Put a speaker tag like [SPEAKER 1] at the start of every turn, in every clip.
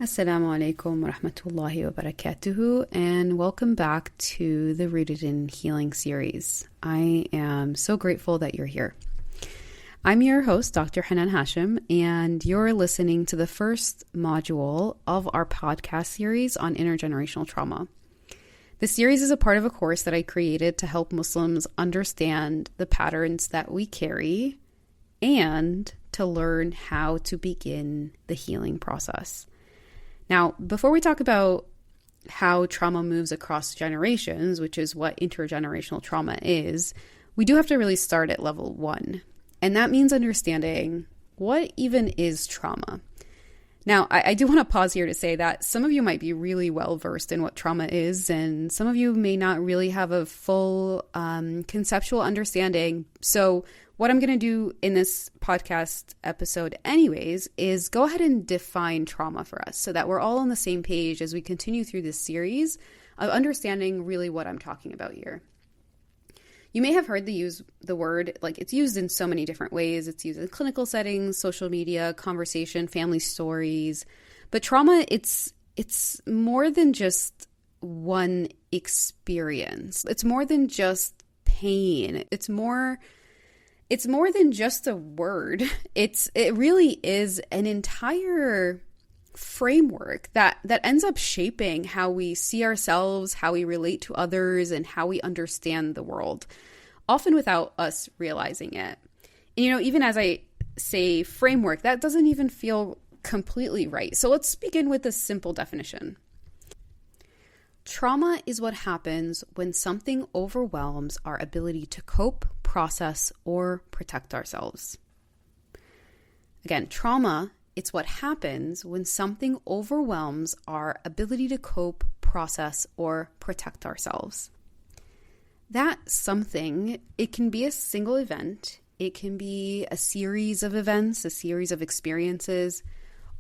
[SPEAKER 1] Assalamu alaikum wa rahmatullahi wa barakatuhu, and welcome back to the Rooted in Healing series. I am so grateful that you're here. I'm your host, Dr. Hanan Hashem, and you're listening to the first module of our podcast series on intergenerational trauma. This series is a part of a course that I created to help Muslims understand the patterns that we carry and to learn how to begin the healing process. Now, before we talk about how trauma moves across generations, which is what intergenerational trauma is, we do have to really start at level 1. And that means understanding what even is trauma. Now, I do want to pause here to say that some of you might be really well versed in what trauma is, and some of you may not really have a full conceptual understanding. So what I'm going to do in this podcast episode anyways is go ahead and define trauma for us so that we're all on the same page as we continue through this series of understanding really what I'm talking about here. You may have heard the word, like it's used in so many different ways. It's used in clinical settings, social media, conversation, family stories. But trauma, it's more than just one experience. It's more than just pain. It's more than just a word. It really is an entire framework that ends up shaping how we see ourselves, how we relate to others, and how we understand the world, often without us realizing it. And, even as I say framework, that doesn't even feel completely right. So let's begin with a simple definition. Trauma is what happens when something overwhelms our ability to cope, process, or protect ourselves. Again, trauma, it's what happens when something overwhelms our ability to cope, process, or protect ourselves. That something, it can be a single event, it can be a series of events, a series of experiences,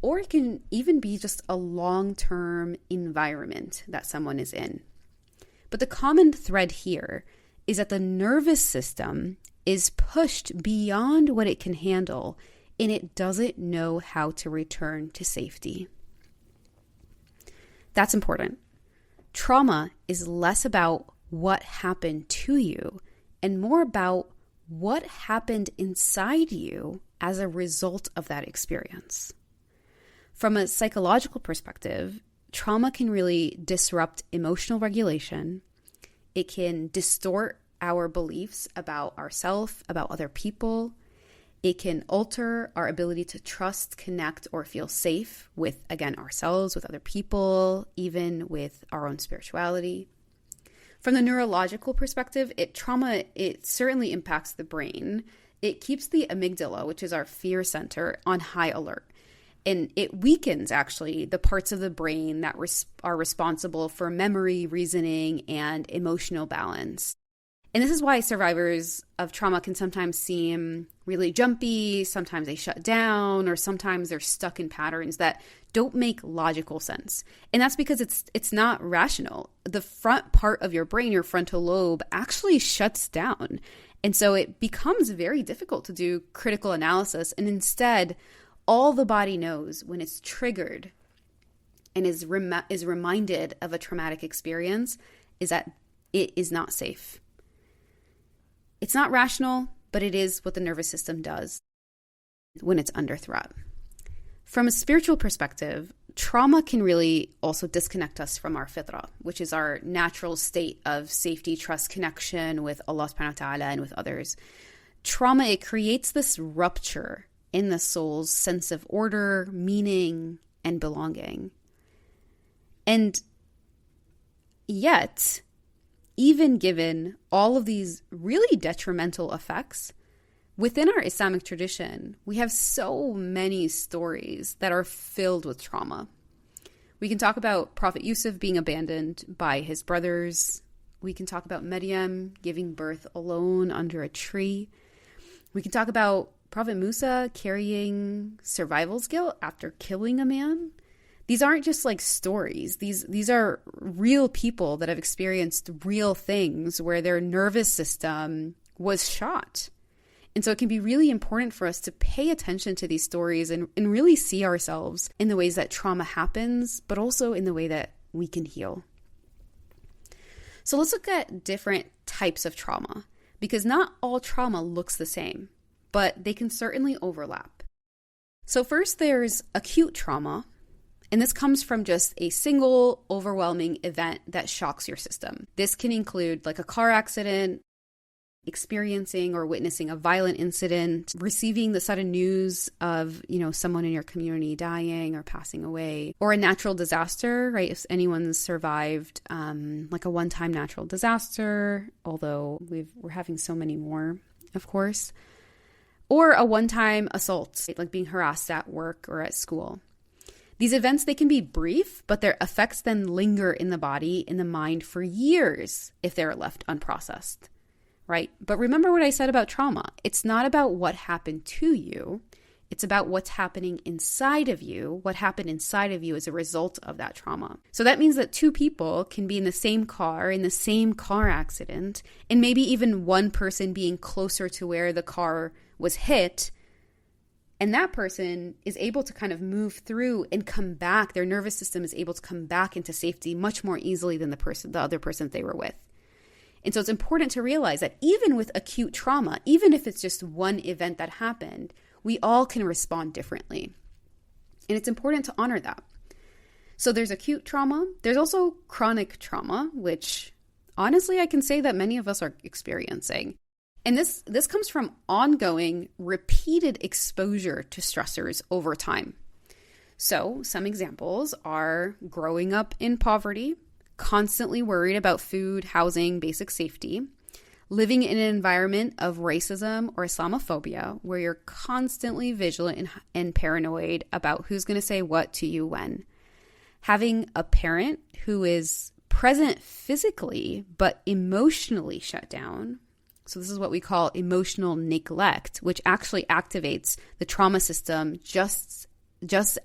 [SPEAKER 1] or it can even be just a long-term environment that someone is in. But the common thread here is that the nervous system is pushed beyond what it can handle, and it doesn't know how to return to safety. That's important. Trauma is less about what happened to you and more about what happened inside you as a result of that experience. From a psychological perspective, trauma can really disrupt emotional regulation. It can distort our beliefs about ourselves, about other people. It can alter our ability to trust, connect, or feel safe with, again, ourselves, with other people, even with our own spirituality. From the neurological perspective, trauma certainly impacts the brain. It keeps the amygdala, which is our fear center, on high alert. And it weakens, actually, the parts of the brain that are responsible for memory, reasoning, and emotional balance. And this is why survivors of trauma can sometimes seem really jumpy, sometimes they shut down, or sometimes they're stuck in patterns that don't make logical sense. And that's because it's not rational. The front part of your brain, your frontal lobe, actually shuts down. And so it becomes very difficult to do critical analysis. And instead, all the body knows when it's triggered and is reminded of a traumatic experience is that it is not safe. It's not rational, but it is what the nervous system does when it's under threat. From a spiritual perspective, trauma can really also disconnect us from our fitrah, which is our natural state of safety, trust, connection with Allah subhanahu wa ta'ala and with others. Trauma, it creates this rupture in the soul's sense of order, meaning, and belonging. And yet, even given all of these really detrimental effects, within our Islamic tradition, we have so many stories that are filled with trauma. We can talk about Prophet Yusuf being abandoned by his brothers. We can talk about Maryam giving birth alone under a tree. We can talk about Prophet Musa carrying survival's guilt after killing a man. These aren't just like stories. These are real people that have experienced real things where their nervous system was shot. And so it can be really important for us to pay attention to these stories and really see ourselves in the ways that trauma happens, but also in the way that we can heal. So let's look at different types of trauma, because not all trauma looks the same, but they can certainly overlap. So first, there's acute trauma, and this comes from just a single overwhelming event that shocks your system. This can include like a car accident, experiencing or witnessing a violent incident, receiving the sudden news of, someone in your community dying or passing away, or a natural disaster, right? If anyone's survived like a one-time natural disaster, although we're having so many more, of course, or a one-time assault, like being harassed at work or at school. These events, they can be brief, but their effects then linger in the body, in the mind for years if they're left unprocessed. Right? But remember what I said about trauma. It's not about what happened to you. It's about what's happening inside of you, what happened inside of you as a result of that trauma. So that means that two people can be in the same car accident, and maybe even one person being closer to where the car was hit, and that person is able to kind of move through and come back. Their nervous system is able to come back into safety much more easily than the other person that they were with. And so it's important to realize that even with acute trauma, even if it's just one event that happened, we all can respond differently. And it's important to honor that. So there's acute trauma. There's also chronic trauma, which honestly, I can say that many of us are experiencing. And this comes from ongoing, repeated exposure to stressors over time. So some examples are growing up in poverty, constantly worried about food, housing, basic safety, living in an environment of racism or Islamophobia where you're constantly vigilant and paranoid about who's going to say what to you when, having a parent who is present physically but emotionally shut down. So this is what we call emotional neglect, which actually activates the trauma system just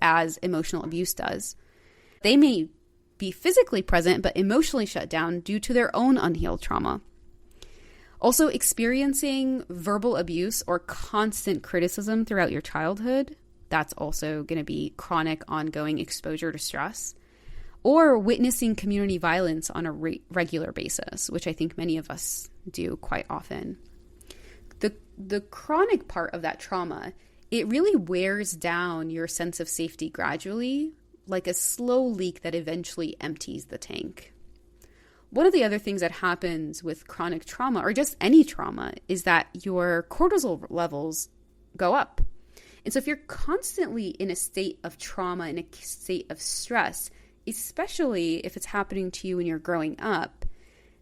[SPEAKER 1] as emotional abuse does. They may be physically present but emotionally shut down due to their own unhealed trauma. Also, experiencing verbal abuse or constant criticism throughout your childhood, that's also going to be chronic ongoing exposure to stress. Or witnessing community violence on a regular basis, which I think many of us do quite often. The chronic part of that trauma, it really wears down your sense of safety gradually, like a slow leak that eventually empties the tank. One of the other things that happens with chronic trauma, or just any trauma, is that your cortisol levels go up. And so if you're constantly in a state of trauma, in a state of stress, especially if it's happening to you when you're growing up,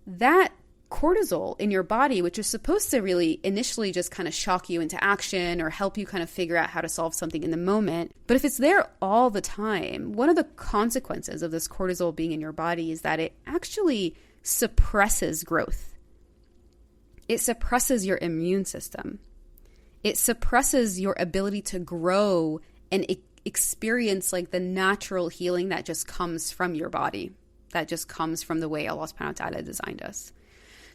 [SPEAKER 1] that cortisol in your body, which is supposed to really initially just kind of shock you into action or help you kind of figure out how to solve something in the moment. But if it's there all the time, one of the consequences of this cortisol being in your body is that it actually suppresses growth. It suppresses your immune system. It suppresses your ability to grow and experience like the natural healing that just comes from your body, that just comes from the way Allah subhanahu wa ta'ala designed us.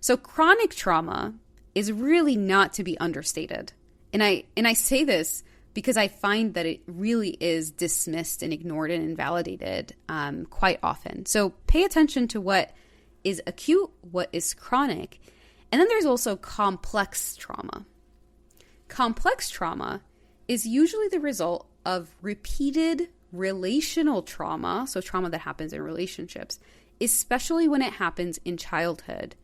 [SPEAKER 1] So chronic trauma is really not to be understated. And I say this because I find that it really is dismissed and ignored and invalidated quite often. So pay attention to what is acute, what is chronic. And then there's also complex trauma. Complex trauma is usually the result of repeated relational trauma, so trauma that happens in relationships, especially when it happens in childhood,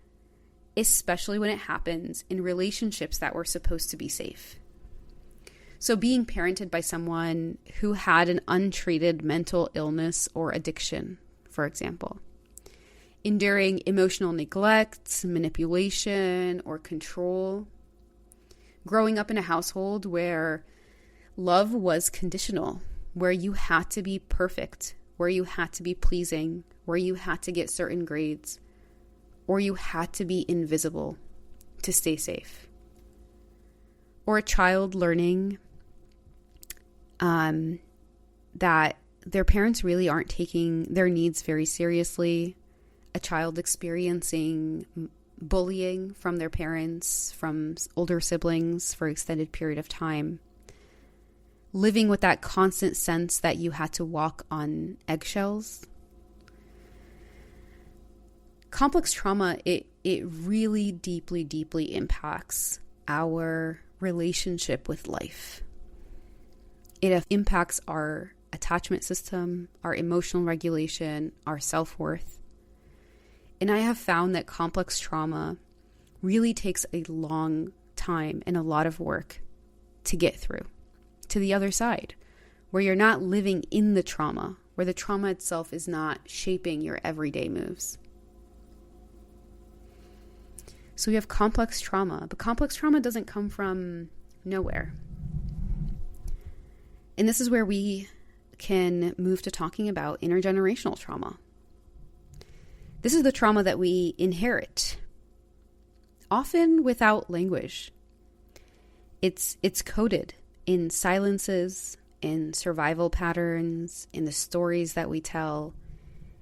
[SPEAKER 1] especially when it happens in relationships that were supposed to be safe. So being parented by someone who had an untreated mental illness or addiction, for example. Enduring emotional neglect, manipulation, or control. Growing up in a household where love was conditional, where you had to be perfect, where you had to be pleasing, where you had to get certain grades, or you had to be invisible to stay safe. Or a child learning that their parents really aren't taking their needs very seriously. A child experiencing bullying from their parents, from older siblings for an extended period of time, living with that constant sense that you had to walk on eggshells. Complex trauma, it really deeply impacts our relationship with life. It impacts our attachment system, our emotional regulation, our self-worth. And I have found that complex trauma really takes a long time and a lot of work to get through to the other side, where you're not living in the trauma, where the trauma itself is not shaping your everyday moves. So we have complex trauma, but complex trauma doesn't come from nowhere. And this is where we can move to talking about intergenerational trauma. This is the trauma that we inherit, often without language. It's coded in silences, in survival patterns, in the stories that we tell,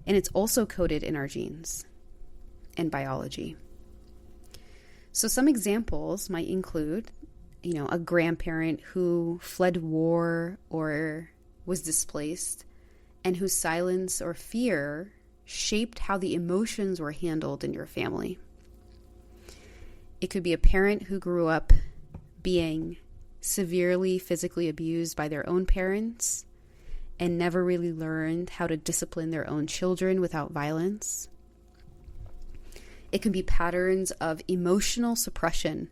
[SPEAKER 1] and it's also coded in our genes and biology. So some examples might include, a grandparent who fled war or was displaced and whose silence or fear shaped how the emotions were handled in your family. It could be a parent who grew up being severely physically abused by their own parents and never really learned how to discipline their own children without violence. It can be patterns of emotional suppression,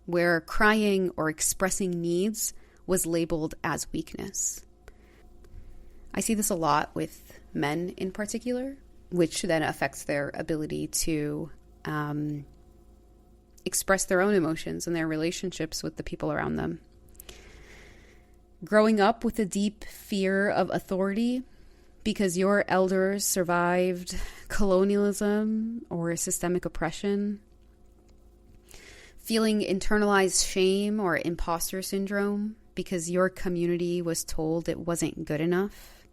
[SPEAKER 1] where crying or expressing needs was labeled as weakness. I see this a lot with men in particular, which then affects their ability to express their own emotions and their relationships with the people around them. Growing up with a deep fear of authority because your elders survived colonialism or systemic oppression. Feeling internalized shame or imposter syndrome because your community was told it wasn't good enough.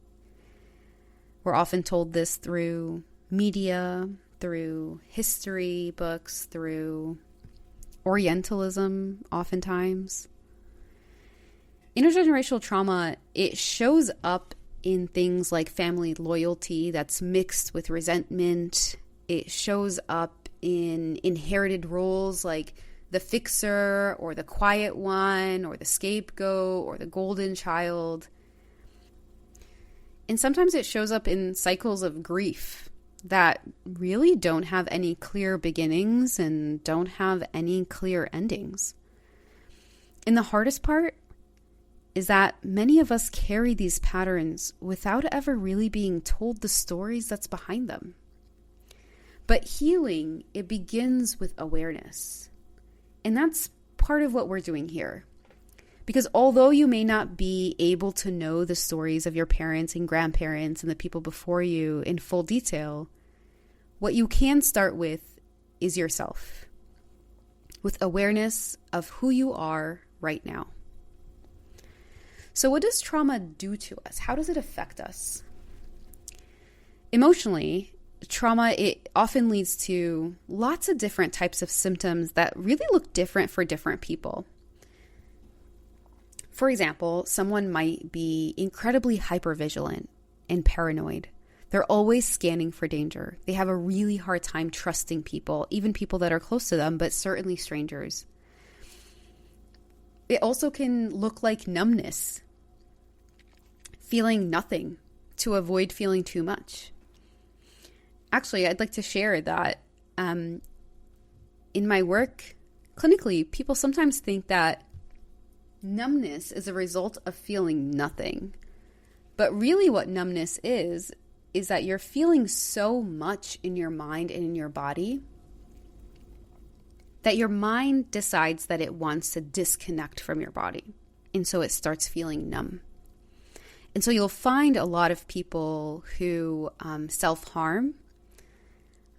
[SPEAKER 1] We're often told this through media, through history books, through Orientalism, oftentimes. Intergenerational trauma, it shows up in things like family loyalty that's mixed with resentment. It shows up in inherited roles like the fixer or the quiet one or the scapegoat or the golden child. And sometimes it shows up in cycles of grief that really don't have any clear beginnings and don't have any clear endings. And the hardest part is that many of us carry these patterns without ever really being told the stories that's behind them. But healing, it begins with awareness. And that's part of what we're doing here. Because although you may not be able to know the stories of your parents and grandparents and the people before you in full detail, what you can start with is yourself, with awareness of who you are right now. So what does trauma do to us? How does it affect us? Emotionally, trauma, it often leads to lots of different types of symptoms that really look different for different people. For example, someone might be incredibly hypervigilant and paranoid. They're always scanning for danger. They have a really hard time trusting people, even people that are close to them, but certainly strangers. It also can look like numbness, feeling nothing to avoid feeling too much. Actually, I'd like to share that in my work clinically, people sometimes think that numbness is a result of feeling nothing. But really what numbness is that you're feeling so much in your mind and in your body that your mind decides that it wants to disconnect from your body. And so it starts feeling numb. And so you'll find a lot of people who self-harm,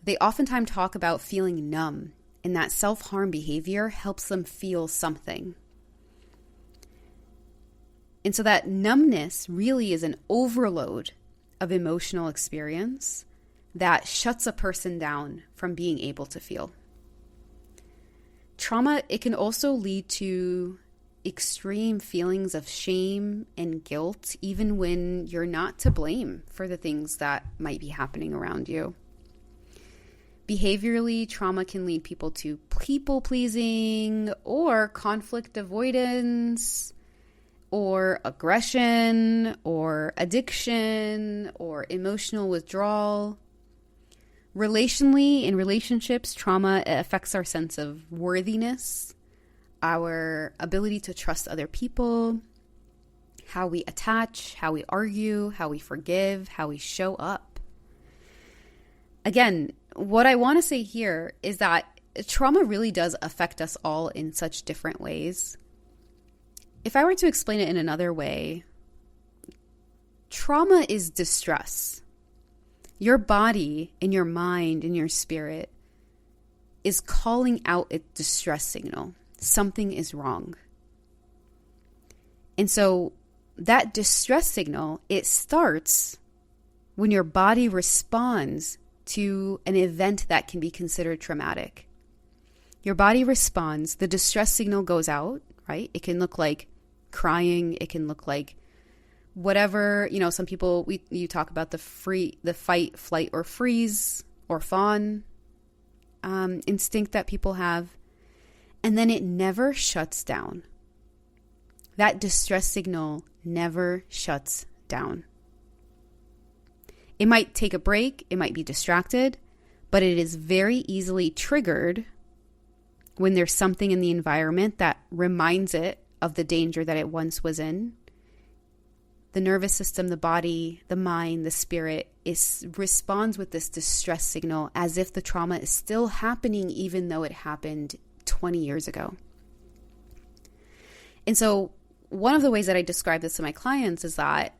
[SPEAKER 1] they oftentimes talk about feeling numb, and that self-harm behavior helps them feel something. And so that numbness really is an overload of emotional experience that shuts a person down from being able to feel. trauma, it can also lead to extreme feelings of shame and guilt, even when you're not to blame for the things that might be happening around you. Behaviorally, trauma can lead people to people-pleasing or conflict avoidance or aggression or addiction or emotional withdrawal. Relationally, in relationships, trauma affects our sense of worthiness, our ability to trust other people, how we attach, how we argue, how we forgive, how we show up. Again, what I want to say here is that trauma really does affect us all in such different ways. If I were to explain it in another way, trauma is distress. Your body and your mind and your spirit is calling out a distress signal. Something is wrong. And so that distress signal, it starts when your body responds to an event that can be considered traumatic. Your body responds, the distress signal goes out, right? It can look like crying, it can look like whatever, some people, you talk about the fight, flight, or freeze, or fawn instinct that people have. And then it never shuts down. That distress signal never shuts down. It might take a break, it might be distracted, but it is very easily triggered when there's something in the environment that reminds it of the danger that it once was in. The nervous system, the body, the mind, the spirit responds with this distress signal as if the trauma is still happening even though it happened 20 years ago. And so one of the ways that I describe this to my clients is that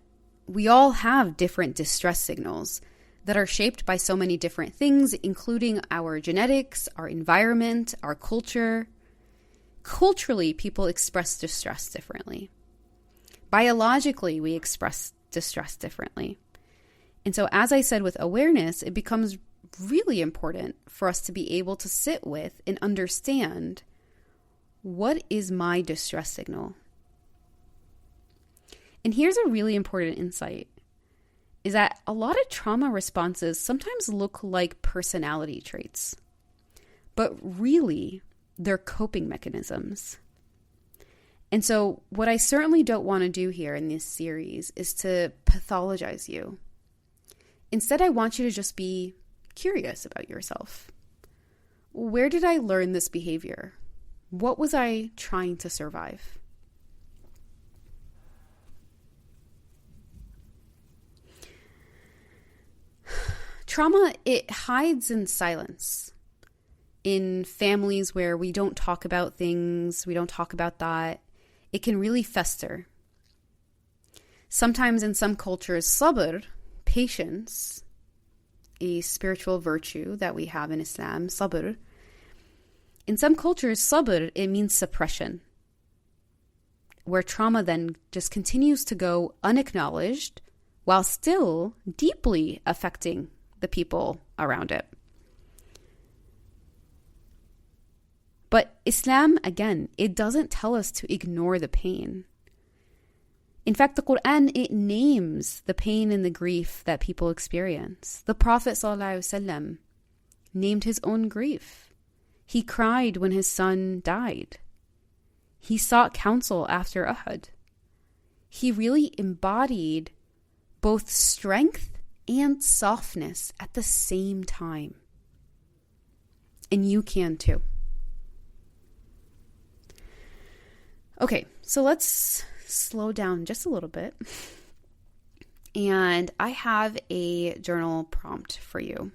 [SPEAKER 1] we all have different distress signals that are shaped by so many different things, including our genetics, our environment, our culture. Culturally, people express distress differently. Biologically, we express distress differently. And so, as I said, with awareness, it becomes really important for us to be able to sit with and understand, what is my distress signal? And here's a really important insight, is that a lot of trauma responses sometimes look like personality traits, but really they're coping mechanisms. And so what I certainly don't want to do here in this series is to pathologize you. Instead, I want you to just be curious about yourself. Where did I learn this behavior? What was I trying to survive? Trauma, it hides in silence. In families where we don't talk about things, we don't talk about that, it can really fester. Sometimes in some cultures, sabr, patience, a spiritual virtue that we have in Islam, sabr. In some cultures, sabr, it means suppression, where trauma then just continues to go unacknowledged while still deeply affecting the people around it. But Islam, again, it doesn't tell us to ignore the pain. In fact, the Quran, it names the pain and the grief that people experience. The Prophet ﷺ named his own grief. He cried when his son died. He sought counsel after Uhud. He really embodied both strength and softness at the same time. And you can too. Okay, so let's slow down just a little bit. And I have a journal prompt for you.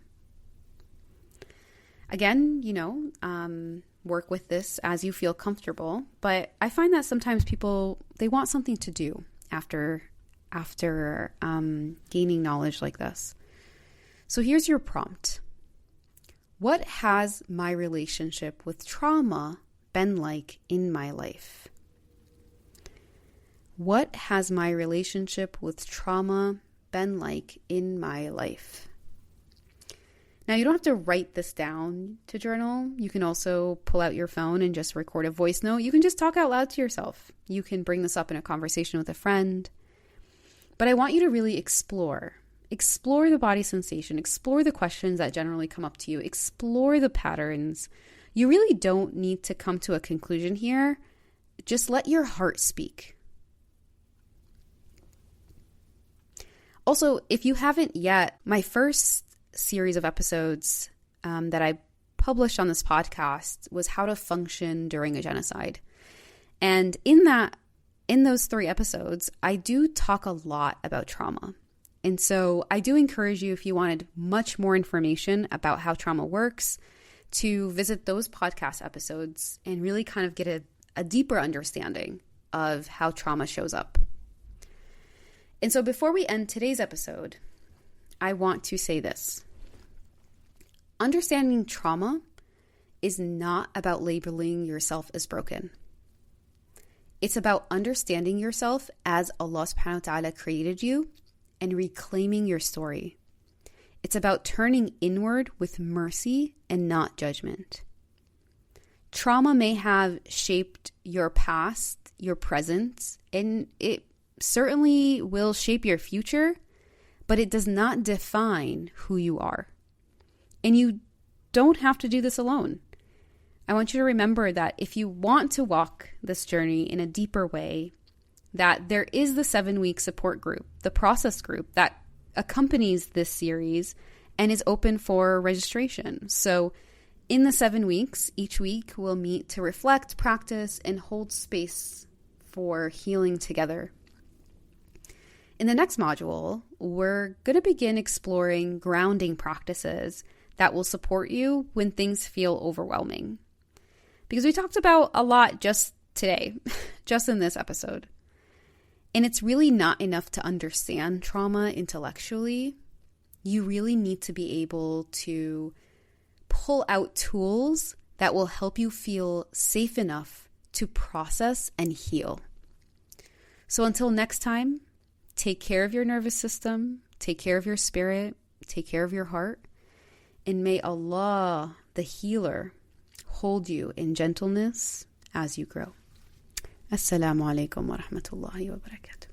[SPEAKER 1] Again, work with this as you feel comfortable. But I find that sometimes people, they want something to do after gaining knowledge like this. So here's your prompt. What has my relationship with trauma been like in my life? What has my relationship with trauma been like in my life? Now, you don't have to write this down to journal. You can also pull out your phone and just record a voice note. You can just talk out loud to yourself. You can bring this up in a conversation with a friend. But I want you to really explore the body sensation, explore the questions that generally come up to you, explore the patterns. You really don't need to come to a conclusion here. Just let your heart speak. Also, if you haven't yet, my first series of episodes that I published on this podcast was how to function during a genocide. And in those 3 episodes, I do talk a lot about trauma. And so I do encourage you, if you wanted much more information about how trauma works, to visit those podcast episodes and really kind of get a deeper understanding of how trauma shows up. And so before we end today's episode, I want to say this. Understanding trauma is not about labeling yourself as broken. It's about understanding yourself as Allah subhanahu wa ta'ala created you and reclaiming your story. It's about turning inward with mercy and not judgment. Trauma may have shaped your past, your present, and it certainly will shape your future, but it does not define who you are. And you don't have to do this alone. I want you to remember that if you want to walk this journey in a deeper way, that there is the 7-week support group, the process group that accompanies this series and is open for registration. So in the 7 weeks, each week we'll meet to reflect, practice, and hold space for healing together. In the next module, we're going to begin exploring grounding practices that will support you when things feel overwhelming. Because we talked about a lot just today, just in this episode. And it's really not enough to understand trauma intellectually. You really need to be able to pull out tools that will help you feel safe enough to process and heal. So until next time, take care of your nervous system, take care of your spirit, take care of your heart, and may Allah, the healer, hold you in gentleness as you grow. Assalamu alaikum wa rahmatullahi wa barakatuh.